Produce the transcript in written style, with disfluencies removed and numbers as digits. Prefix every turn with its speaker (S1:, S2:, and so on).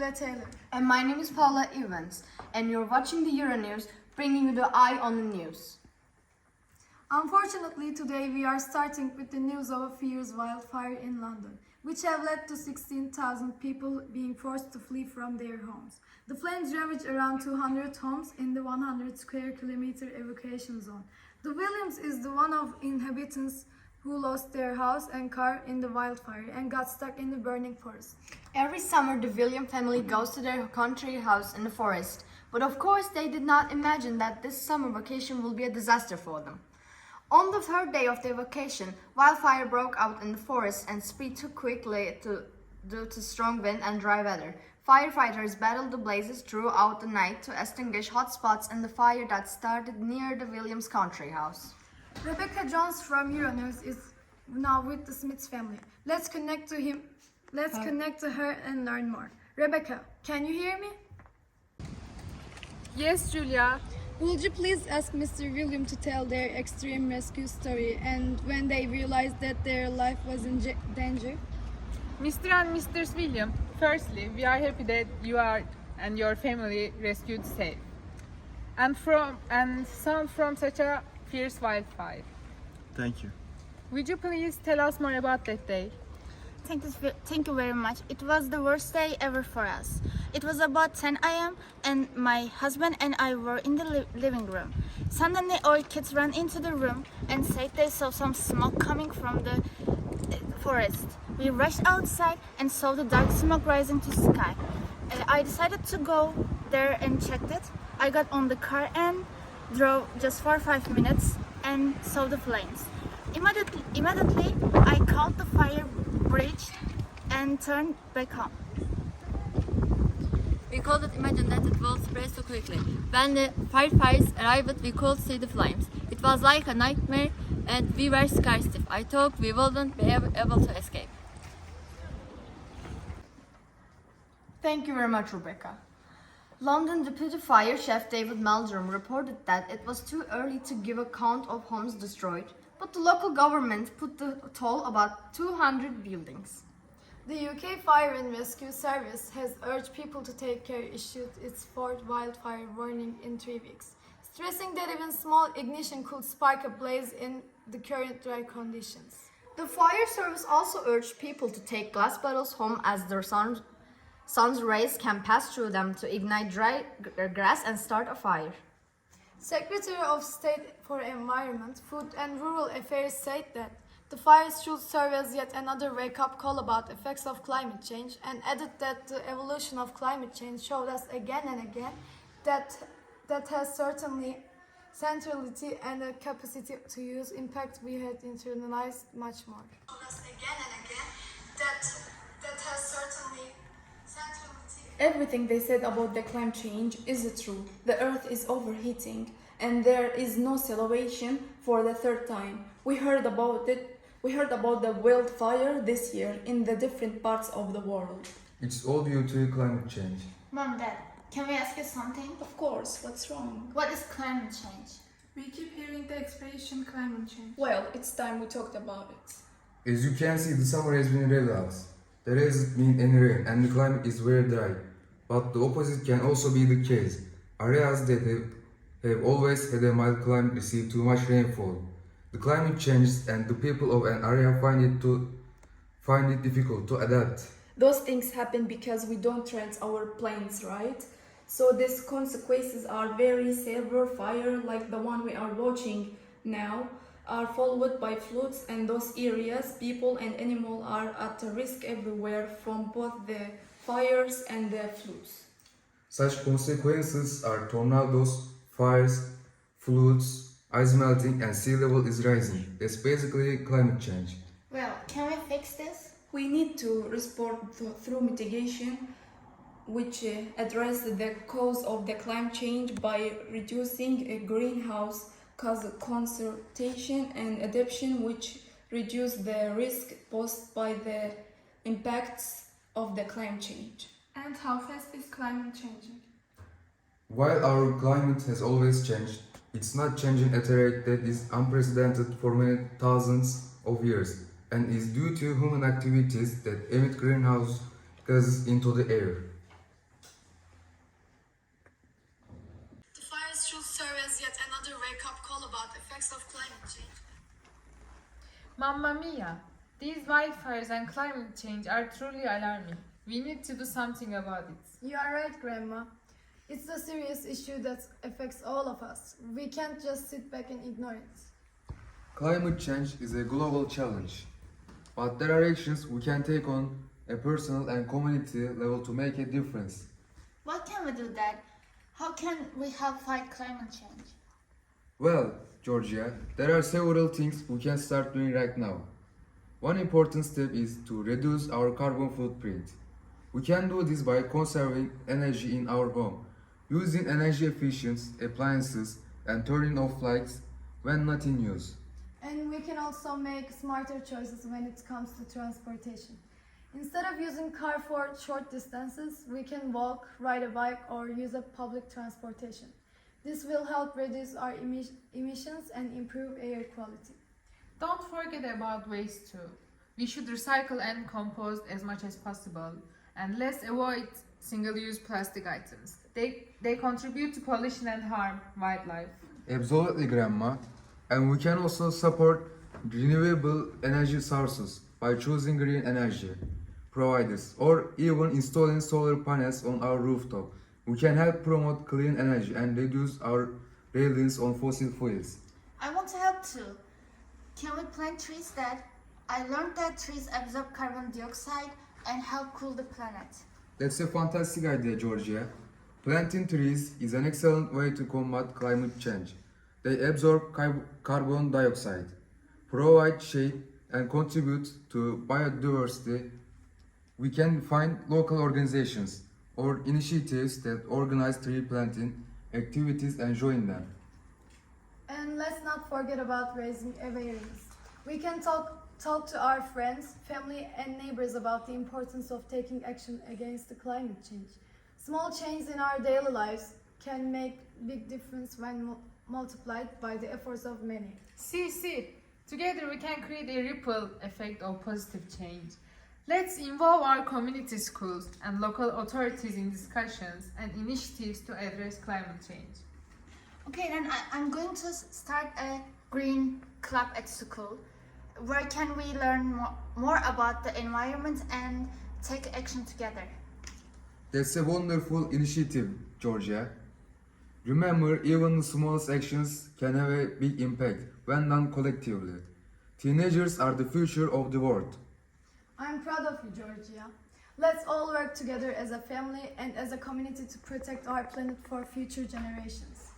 S1: Julia Taylor.
S2: And my name is Paula Evans, and you're watching the Euronews, bringing you the eye on the news.
S1: Unfortunately, today we are starting with the news of a fierce wildfire in London, which have led to 16,000 people being forced to flee from their homes. The flames ravaged around 200 homes in the 100 square kilometer evacuation zone. The Williams is the one of inhabitants who lost their house and car in the wildfire and got stuck in the burning forest.
S2: Every summer, the William family goes to their country house in the forest, but of course they did not imagine that this summer vacation will be a disaster for them. On the third day of their vacation, wildfire broke out in the forest and spread too quickly due to strong wind and dry weather. Firefighters battled the blazes throughout the night to extinguish hot spots in the fire that started near the Williams country house.
S1: Rebecca Jones from Euronews is now with the Smiths family. Let's connect to her and learn more. Rebecca, can you hear me?
S3: Yes, Julia.
S1: Would you please ask Mr. William to tell their extreme rescue story and when they realized that their life was in danger?
S3: Mr. and Mrs. William, firstly, we are happy that you are and your family rescued safe and sound from such a fierce wildfire.
S4: Thank you.
S3: Would you please tell us more about that day?
S5: Thank you very much. It was the worst day ever for us. It was about 10 a.m. and my husband and I were in the living room. Suddenly our kids ran into the room and said they saw some smoke coming from the forest. We rushed outside and saw the dark smoke rising to the sky. I decided to go there and check it. I got on the car and drove just for 5 minutes and saw the flames. Immediately, I called the fire bridge and turned back home.
S6: We couldn't imagine that it would spread so quickly. When the firefighters arrived, we could see the flames. It was like a nightmare and we were scared stiff. I thought we wouldn't be able to escape.
S2: Thank you very much, Rebecca. London Deputy Fire Chief David Meldrum reported that it was too early to give a count of homes destroyed, but the local government put the toll about 200 buildings.
S1: The UK Fire and Rescue Service has urged people to take care, issued its fourth wildfire warning in 3 weeks, stressing that even small ignition could spark a blaze in the current dry conditions.
S2: The fire service also urged people to take glass bottles home as their sun's rays can pass through them to ignite dry grass and start a fire.
S1: Secretary of State for Environment, Food and Rural Affairs said that the fires should serve as yet another wake-up call about effects of climate change and added that the evolution of climate change showed us again and again that has certainly centrality and a capacity to use impact we had internalized much more.
S7: Everything they said about the climate change is true. The earth is overheating and there is no salvation for the third time. We heard about the wildfire this year in the different parts of the world.
S8: It's all due to climate change.
S5: Mom, Dad, can we ask you something?
S7: Of course, what's wrong?
S5: What is climate change?
S1: We keep hearing the expression climate change.
S7: Well, it's time we talked about it.
S8: As you can see, the summer has been relaxed. There hasn't been any rain and the climate is very dry. But the opposite can also be the case. Areas that have always had a mild climate receive too much rainfall. The climate changes and the people of an area find it difficult to adapt.
S7: Those things happen because we don't rent our planes, right? So these consequences are very severe. Fire like the one we are watching now are followed by floods, and those areas, people and animals are at risk everywhere from both the fires and the floods.
S8: Such consequences are tornadoes, fires, floods, ice melting and sea level is rising. That's basically climate change.
S5: Well, can we fix this?
S7: We need to respond through mitigation, which address the cause of the climate change by reducing a greenhouse gas concentration and adaptation, which reduce the risk posed by the impacts of the climate change.
S1: And how fast is climate changing?
S8: While our climate has always changed, it's not changing at a rate that is unprecedented for many thousands of years and is due to human activities that emit greenhouse gases into the air.
S1: should serve as yet another wake-up call about effects of climate change.
S3: Mamma mia! These wildfires and climate change are truly alarming. We need to do something about it.
S1: You are right, Grandma. It's a serious issue that affects all of us. We can't just sit back and ignore it.
S8: Climate change is a global challenge, but there are actions we can take on a personal and community level to make a difference.
S5: What can we do that? How can we help fight climate change?
S8: Well, Georgia, there are several things we can start doing right now. One important step is to reduce our carbon footprint. We can do this by conserving energy in our home, using energy efficient appliances, and turning off lights when not in use.
S1: And we can also make smarter choices when it comes to transportation. Instead of using car for short distances, we can walk, ride a bike, or use a public transportation. This will help reduce our emissions and improve air quality.
S3: Don't forget about waste too. We should recycle and compost as much as possible, and let's avoid single-use plastic items. They contribute to pollution and harm wildlife.
S8: Absolutely, Grandma. And we can also support renewable energy sources by choosing green energy providers or even installing solar panels on our rooftop. We can help promote clean energy and reduce our reliance on fossil fuels.
S5: I want to help too. Can we plant trees, Dad? I learned that trees absorb carbon dioxide and help cool the planet.
S8: That's a fantastic idea, Georgia. Planting trees is an excellent way to combat climate change. They absorb carbon dioxide, provide shade, and contribute to biodiversity. We can find local organizations or initiatives that organize tree planting activities and join them.
S1: And let's not forget about raising awareness. We can talk to our friends, family, and neighbors about the importance of taking action against the climate change. Small changes in our daily lives can make big difference when multiplied by the efforts of many.
S3: See, together we can create a ripple effect of positive change. Let's involve our community schools and local authorities in discussions and initiatives to address climate change.
S5: Okay, then I'm going to start a green club at school. Where can we learn more about the environment and take action together?
S8: That's a wonderful initiative, Georgia. Remember, even the smallest actions can have a big impact when done collectively. Teenagers are the future of the world.
S1: I'm proud of you, Georgia. Let's all work together as a family and as a community to protect our planet for future generations.